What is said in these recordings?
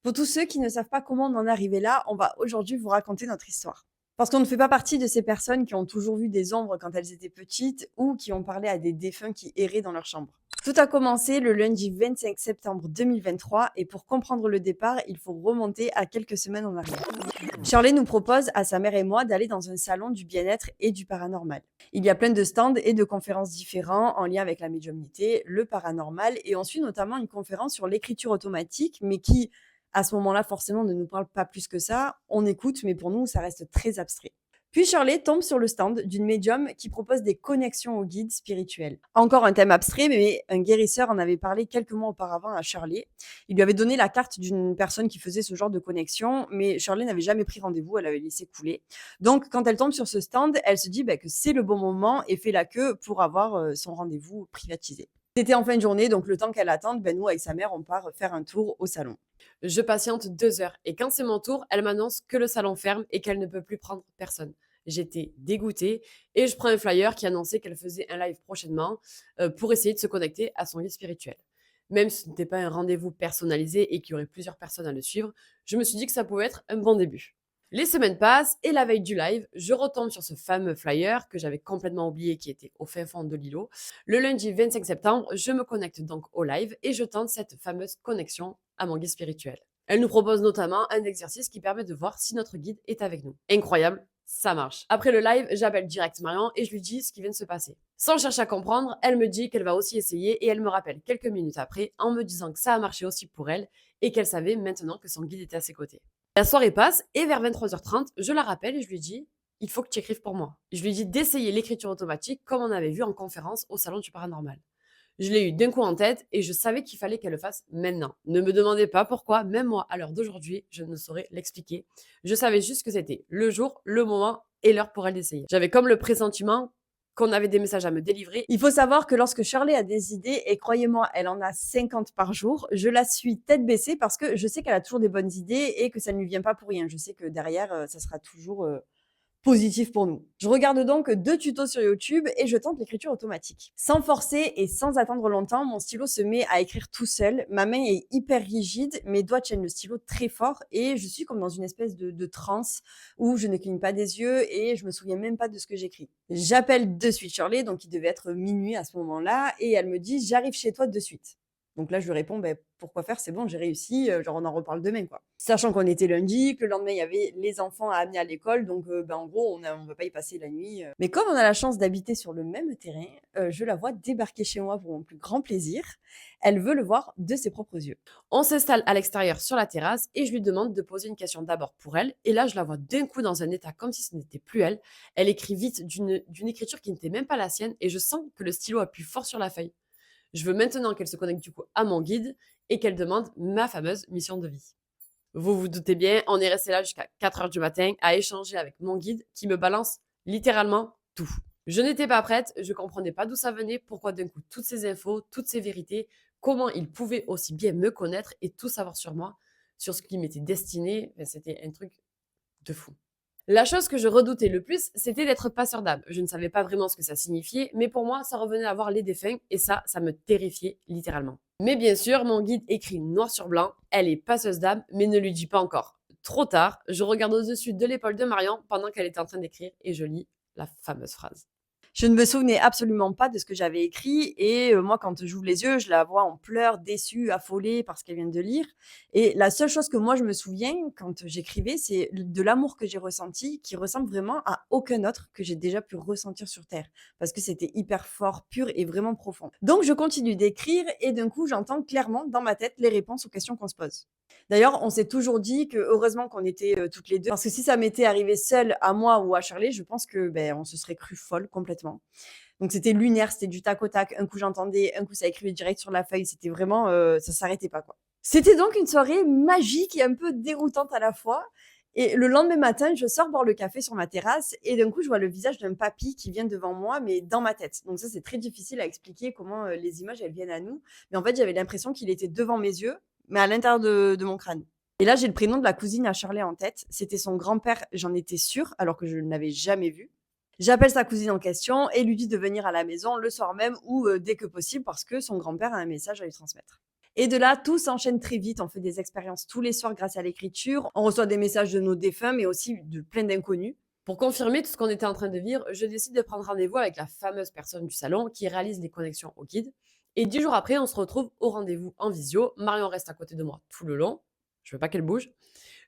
Pour tous ceux qui ne savent pas comment on en est arrivé là, on va aujourd'hui vous raconter notre histoire. Parce qu'on ne fait pas partie de ces personnes qui ont toujours vu des ombres quand elles étaient petites ou qui ont parlé à des défunts qui erraient dans leur chambre. Tout a commencé le lundi 25 septembre 2023 et pour comprendre le départ, il faut remonter à quelques semaines en arrière. Shirley nous propose à sa mère et moi d'aller dans un salon du bien-être et du paranormal. Il y a plein de stands et de conférences différents en lien avec la médiumnité, le paranormal et on suit notamment une conférence sur l'écriture automatique, mais qui, à ce moment-là, forcément, ne nous parle pas plus que ça. On écoute, mais pour nous, ça reste très abstrait. Puis Shirley tombe sur le stand d'une médium qui propose des connexions aux guides spirituels. Encore un thème abstrait, mais un guérisseur en avait parlé quelques mois auparavant à Shirley. Il lui avait donné la carte d'une personne qui faisait ce genre de connexion, mais Shirley n'avait jamais pris rendez-vous, elle avait laissé couler. Donc, quand elle tombe sur ce stand, elle se dit que c'est le bon moment et fait la queue pour avoir son rendez-vous privatisé. C'était en fin de journée, donc le temps qu'elle attende, nous, avec sa mère, on part faire un tour au salon. Je patiente 2 heures et quand c'est mon tour, elle m'annonce que le salon ferme et qu'elle ne peut plus prendre personne. J'étais dégoûtée et je prends un flyer qui annonçait qu'elle faisait un live prochainement pour essayer de se connecter à son guide spirituel. Même si ce n'était pas un rendez-vous personnalisé et qu'il y aurait plusieurs personnes à le suivre, je me suis dit que ça pouvait être un bon début. Les semaines passent et la veille du live, je retombe sur ce fameux flyer que j'avais complètement oublié qui était au fin fond de l'îlot. Le lundi 25 septembre, je me connecte donc au live et je tente cette fameuse connexion à mon guide spirituel. Elle nous propose notamment un exercice qui permet de voir si notre guide est avec nous. Incroyable, ça marche. Après le live, j'appelle direct Marion et je lui dis ce qui vient de se passer. Sans chercher à comprendre, elle me dit qu'elle va aussi essayer et elle me rappelle quelques minutes après en me disant que ça a marché aussi pour elle et qu'elle savait maintenant que son guide était à ses côtés. La soirée passe et vers 23h30, je la rappelle et je lui dis il faut que tu écrives pour moi. Je lui dis d'essayer l'écriture automatique comme on avait vu en conférence au Salon du Paranormal. Je l'ai eu d'un coup en tête et je savais qu'il fallait qu'elle le fasse maintenant. Ne me demandez pas pourquoi, même moi, à l'heure d'aujourd'hui, je ne saurais l'expliquer. Je savais juste que c'était le jour, le moment et l'heure pour elle d'essayer. J'avais comme le pressentiment qu'on avait des messages à me délivrer. Il faut savoir que lorsque Shirley a des idées, et croyez-moi, elle en a 50 par jour, je la suis tête baissée parce que je sais qu'elle a toujours des bonnes idées et que ça ne lui vient pas pour rien. Je sais que derrière, ça sera toujours positif pour nous. Je regarde donc 2 tutos sur YouTube et je tente l'écriture automatique. Sans forcer et sans attendre longtemps, mon stylo se met à écrire tout seul. Ma main est hyper rigide, mes doigts tiennent le stylo très fort et je suis comme dans une espèce de transe où je ne cligne pas des yeux et je me souviens même pas de ce que j'écris. J'appelle de suite Shirley, donc il devait être minuit à ce moment-là, et elle me dit: «J'arrive chez toi de suite». Donc là, je lui réponds: pourquoi faire? C'est bon, j'ai réussi, genre on en reparle demain, quoi». Sachant qu'on était lundi, que le lendemain, il y avait les enfants à amener à l'école, donc en gros, on va pas y passer la nuit. Mais comme on a la chance d'habiter sur le même terrain, je la vois débarquer chez moi pour mon plus grand plaisir. Elle veut le voir de ses propres yeux. On s'installe à l'extérieur sur la terrasse et je lui demande de poser une question d'abord pour elle. Et là, je la vois d'un coup dans un état comme si ce n'était plus elle. Elle écrit vite d'une écriture qui n'était même pas la sienne et je sens que le stylo appuie fort sur la feuille. Je veux maintenant qu'elle se connecte du coup à mon guide et qu'elle demande ma fameuse mission de vie. Vous vous doutez bien, on est resté là jusqu'à 4 heures du matin à échanger avec mon guide qui me balance littéralement tout. Je n'étais pas prête, je comprenais pas d'où ça venait, pourquoi d'un coup toutes ces infos, toutes ces vérités, comment il pouvait aussi bien me connaître et tout savoir sur moi, sur ce qui m'était destiné. C'était un truc de fou. La chose que je redoutais le plus, c'était d'être passeur d'âme. Je ne savais pas vraiment ce que ça signifiait, mais pour moi, ça revenait à voir les défunts et ça me terrifiait littéralement. Mais bien sûr, mon guide écrit noir sur blanc, elle est passeuse d'âme, mais ne lui dit pas encore. Trop tard, je regarde au-dessus de l'épaule de Marion pendant qu'elle est en train d'écrire et je lis la fameuse phrase. Je ne me souvenais absolument pas de ce que j'avais écrit et moi, quand j'ouvre les yeux, je la vois en pleurs, déçue, affolée par ce qu'elle vient de lire et la seule chose que moi je me souviens quand j'écrivais, c'est de l'amour que j'ai ressenti, qui ressemble vraiment à aucun autre que j'ai déjà pu ressentir sur terre. Parce que c'était hyper fort, pur et vraiment profond. Donc je continue d'écrire et d'un coup, j'entends clairement dans ma tête les réponses aux questions qu'on se pose. D'ailleurs, on s'est toujours dit que heureusement qu'on était, toutes les 2 parce que si ça m'était arrivé seule, à moi ou à Shirley, je pense que, on se serait cru folle complètement. Donc c'était lunaire, c'était du tac au tac. Un coup j'entendais, un coup ça écrivait direct sur la feuille. C'était vraiment, ça s'arrêtait pas, quoi. C'était donc une soirée magique et un peu déroutante à la fois et le lendemain matin, je sors boire le café sur ma terrasse et d'un coup, je vois le visage d'un papy qui vient devant moi, mais dans ma tête. Donc ça, c'est très difficile à expliquer comment, les images, elles viennent à nous. Mais en fait, j'avais l'impression qu'il était devant mes yeux, mais à l'intérieur de mon crâne. Et là, j'ai le prénom de la cousine à Shirley en tête. C'était son grand-père, j'en étais sûre, alors que je ne l'avais jamais vu. J'appelle sa cousine en question et lui dis de venir à la maison le soir même ou dès que possible parce que son grand-père a un message à lui transmettre. Et de là, tout s'enchaîne très vite. On fait des expériences tous les soirs grâce à l'écriture. On reçoit des messages de nos défunts, mais aussi de plein d'inconnus. Pour confirmer tout ce qu'on était en train de vivre, je décide de prendre rendez-vous avec la fameuse personne du salon qui réalise les connexions au guide. Et 10 jours après, on se retrouve au rendez-vous en visio. Marion reste à côté de moi tout le long. Je veux pas qu'elle bouge.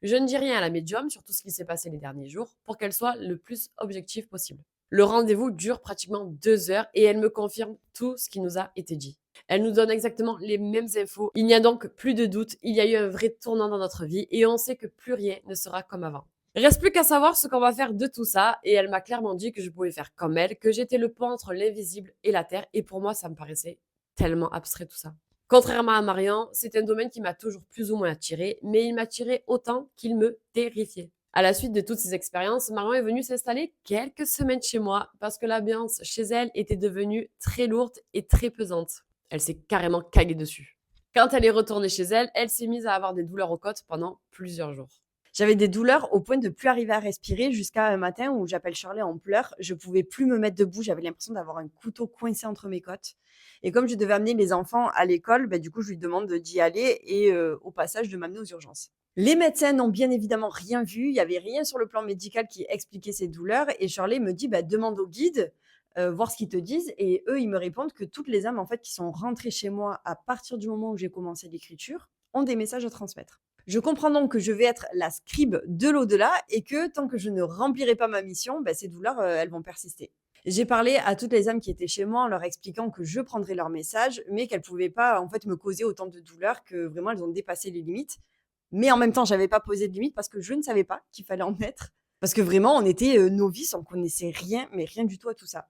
Je ne dis rien à la médium sur tout ce qui s'est passé les derniers jours pour qu'elle soit le plus objective possible. Le rendez-vous dure pratiquement 2 heures et elle me confirme tout ce qui nous a été dit. Elle nous donne exactement les mêmes infos. Il n'y a donc plus de doute, il y a eu un vrai tournant dans notre vie et on sait que plus rien ne sera comme avant. Reste plus qu'à savoir ce qu'on va faire de tout ça et elle m'a clairement dit que je pouvais faire comme elle, que j'étais le pont entre l'invisible et la terre et pour moi ça me paraissait tellement abstrait tout ça. Contrairement à Marion, c'est un domaine qui m'a toujours plus ou moins attiré, mais il m'attirait autant qu'il me terrifiait. À la suite de toutes ces expériences, Marion est venue s'installer quelques semaines chez moi parce que l'ambiance chez elle était devenue très lourde et très pesante. Elle s'est carrément caguée dessus. Quand elle est retournée chez elle, elle s'est mise à avoir des douleurs aux côtes pendant plusieurs jours. J'avais des douleurs au point de plus arriver à respirer jusqu'à un matin où j'appelle Shirley en pleurs. Je pouvais plus me mettre debout. J'avais l'impression d'avoir un couteau coincé entre mes côtes. Et comme je devais amener les enfants à l'école, du coup, je lui demande d'y aller et au passage de m'amener aux urgences. Les médecins n'ont bien évidemment rien vu. Il y avait rien sur le plan médical qui expliquait ces douleurs. Et Shirley me dit, demande au guide, voir ce qu'ils te disent. Et eux, ils me répondent que toutes les âmes, en fait, qui sont rentrées chez moi à partir du moment où j'ai commencé l'écriture, ont des messages à transmettre. Je comprends donc que je vais être la scribe de l'au-delà et que tant que je ne remplirai pas ma mission, ces douleurs, elles vont persister. J'ai parlé à toutes les âmes qui étaient chez moi en leur expliquant que je prendrais leur message, mais qu'elles ne pouvaient pas en fait me causer autant de douleurs, que vraiment elles ont dépassé les limites. Mais en même temps, j'avais pas posé de limite parce que je ne savais pas qu'il fallait en mettre. Parce que vraiment, on était novices, on connaissait rien, mais rien du tout à tout ça.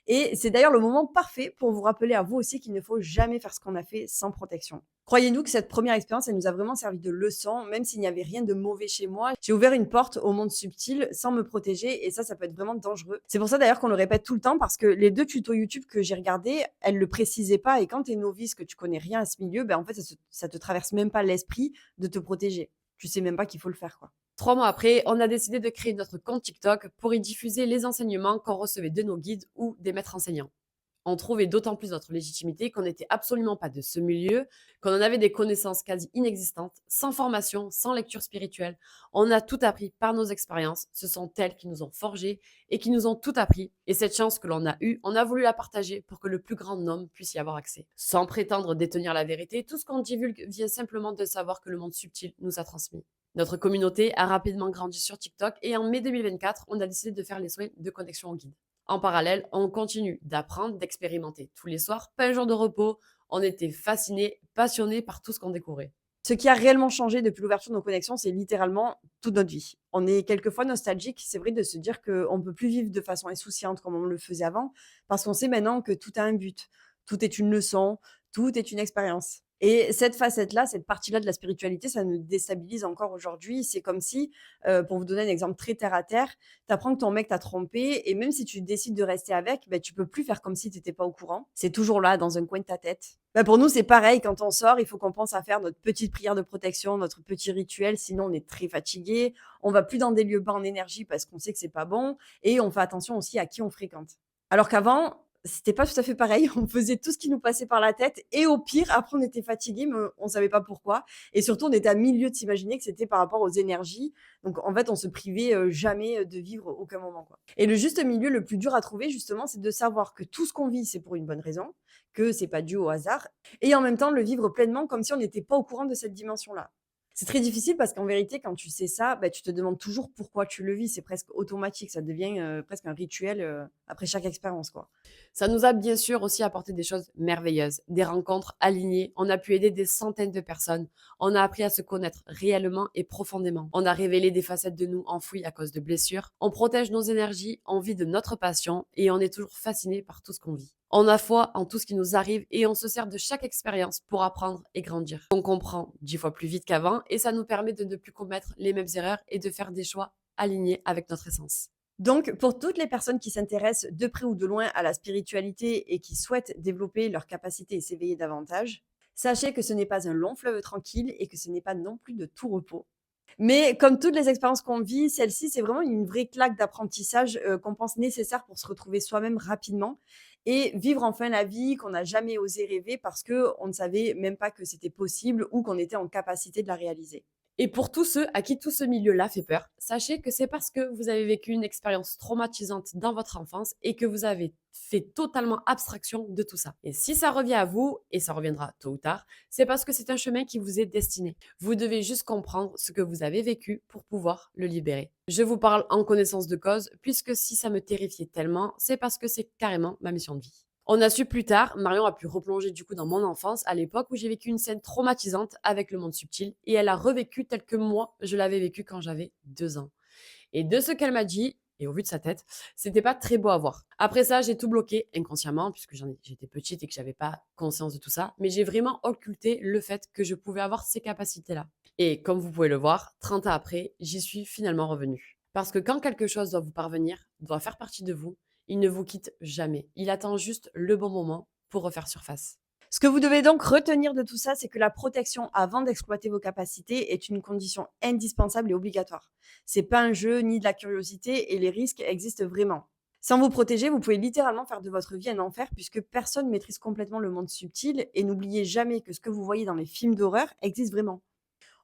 Et c'est d'ailleurs le moment parfait pour vous rappeler à vous aussi qu'il ne faut jamais faire ce qu'on a fait sans protection. Croyez-nous que cette première expérience, elle nous a vraiment servi de leçon, même s'il n'y avait rien de mauvais chez moi. J'ai ouvert une porte au monde subtil sans me protéger et ça peut être vraiment dangereux. C'est pour ça d'ailleurs qu'on le répète tout le temps parce que les 2 tutos YouTube que j'ai regardés, elles le précisaient pas et quand tu es novice, que tu connais rien à ce milieu, en fait, ça te traverse même pas l'esprit de te protéger. Tu sais même pas qu'il faut le faire, quoi. 3 mois après, on a décidé de créer notre compte TikTok pour y diffuser les enseignements qu'on recevait de nos guides ou des maîtres enseignants. On trouvait d'autant plus notre légitimité qu'on n'était absolument pas de ce milieu, qu'on en avait des connaissances quasi inexistantes, sans formation, sans lecture spirituelle. On a tout appris par nos expériences. Ce sont elles qui nous ont forgés et qui nous ont tout appris. Et cette chance que l'on a eue, on a voulu la partager pour que le plus grand nombre puisse y avoir accès. Sans prétendre détenir la vérité, tout ce qu'on divulgue vient simplement de savoir que le monde subtil nous a transmis. Notre communauté a rapidement grandi sur TikTok et en mai 2024, on a décidé de faire les soins de connexion au guide. En parallèle, on continue d'apprendre, d'expérimenter tous les soirs, pas un jour de repos. On était fascinés, passionnés par tout ce qu'on découvrait. Ce qui a réellement changé depuis l'ouverture de nos connexions, c'est littéralement toute notre vie. On est quelquefois nostalgique, c'est vrai, de se dire qu'on ne peut plus vivre de façon insouciante comme on le faisait avant, parce qu'on sait maintenant que tout a un but, tout est une leçon, tout est une expérience. Et cette facette-là, cette partie-là de la spiritualité, ça nous déstabilise encore aujourd'hui. C'est comme si, pour vous donner un exemple très terre à terre, tu apprends que ton mec t'a trompé et même si tu décides de rester avec, tu peux plus faire comme si tu étais pas au courant. C'est toujours là, dans un coin de ta tête. Pour nous, c'est pareil. Quand on sort, il faut qu'on pense à faire notre petite prière de protection, notre petit rituel. Sinon, on est très fatigué. On va plus dans des lieux bas en énergie parce qu'on sait que c'est pas bon. Et on fait attention aussi à qui on fréquente. Alors qu'avant, c'était pas tout à fait pareil. On faisait tout ce qui nous passait par la tête et au pire, après, on était fatigué, mais on savait pas pourquoi. Et surtout, on était à 1000 lieues de s'imaginer que c'était par rapport aux énergies. Donc, en fait, on se privait jamais de vivre aucun moment, quoi. Et le juste milieu le plus dur à trouver, justement, c'est de savoir que tout ce qu'on vit, c'est pour une bonne raison, que c'est pas dû au hasard et en même temps le vivre pleinement comme si on n'était pas au courant de cette dimension-là. C'est très difficile parce qu'en vérité, quand tu sais ça, tu te demandes toujours pourquoi tu le vis. C'est presque automatique, ça devient presque un rituel après chaque expérience, quoi. Ça nous a bien sûr aussi apporté des choses merveilleuses, des rencontres alignées. On a pu aider des centaines de personnes. On a appris à se connaître réellement et profondément. On a révélé des facettes de nous enfouies à cause de blessures. On protège nos énergies, on vit de notre passion et on est toujours fasciné par tout ce qu'on vit. On a foi en tout ce qui nous arrive et on se sert de chaque expérience pour apprendre et grandir. On comprend 10 fois plus vite qu'avant et ça nous permet de ne plus commettre les mêmes erreurs et de faire des choix alignés avec notre essence. Donc, pour toutes les personnes qui s'intéressent de près ou de loin à la spiritualité et qui souhaitent développer leurs capacités et s'éveiller davantage, sachez que ce n'est pas un long fleuve tranquille et que ce n'est pas non plus de tout repos. Mais comme toutes les expériences qu'on vit, celle-ci, c'est vraiment une vraie claque d'apprentissage qu'on pense nécessaire pour se retrouver soi-même rapidement et vivre enfin la vie qu'on n'a jamais osé rêver parce qu'on ne savait même pas que c'était possible ou qu'on était en capacité de la réaliser. Et pour tous ceux à qui tout ce milieu-là fait peur, sachez que c'est parce que vous avez vécu une expérience traumatisante dans votre enfance et que vous avez fait totalement abstraction de tout ça. Et si ça revient à vous, et ça reviendra tôt ou tard, c'est parce que c'est un chemin qui vous est destiné. Vous devez juste comprendre ce que vous avez vécu pour pouvoir le libérer. Je vous parle en connaissance de cause, puisque si ça me terrifiait tellement, c'est parce que c'est carrément ma mission de vie. On a su plus tard, Marion a pu replonger du coup dans mon enfance, à l'époque où j'ai vécu une scène traumatisante avec le monde subtil, et elle a revécu tel que moi, je l'avais vécu quand j'avais 2 ans. Et de ce qu'elle m'a dit, et au vu de sa tête, c'était pas très beau à voir. Après ça, j'ai tout bloqué inconsciemment, puisque j'étais petite et que j'avais pas conscience de tout ça, mais j'ai vraiment occulté le fait que je pouvais avoir ces capacités-là. Et comme vous pouvez le voir, 30 ans après, j'y suis finalement revenue. Parce que quand quelque chose doit vous parvenir, doit faire partie de vous, il ne vous quitte jamais. Il attend juste le bon moment pour refaire surface. Ce que vous devez donc retenir de tout ça, c'est que la protection avant d'exploiter vos capacités est une condition indispensable et obligatoire. C'est pas un jeu ni de la curiosité et les risques existent vraiment. Sans vous protéger, vous pouvez littéralement faire de votre vie un enfer puisque personne maîtrise complètement le monde subtil et n'oubliez jamais que ce que vous voyez dans les films d'horreur existe vraiment.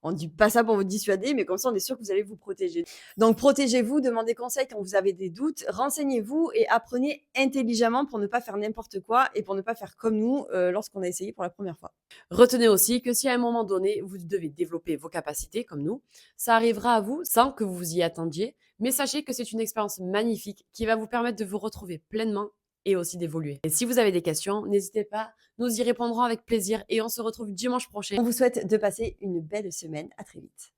On ne dit pas ça pour vous dissuader, mais comme ça, on est sûr que vous allez vous protéger. Donc, protégez-vous, demandez conseil quand vous avez des doutes, renseignez-vous et apprenez intelligemment pour ne pas faire n'importe quoi et pour ne pas faire comme nous lorsqu'on a essayé pour la première fois. Retenez aussi que si à un moment donné, vous devez développer vos capacités comme nous, ça arrivera à vous sans que vous vous y attendiez, mais sachez que c'est une expérience magnifique qui va vous permettre de vous retrouver pleinement et aussi d'évoluer. Et si vous avez des questions, n'hésitez pas, nous y répondrons avec plaisir et on se retrouve dimanche prochain. On vous souhaite de passer une belle semaine. À très vite.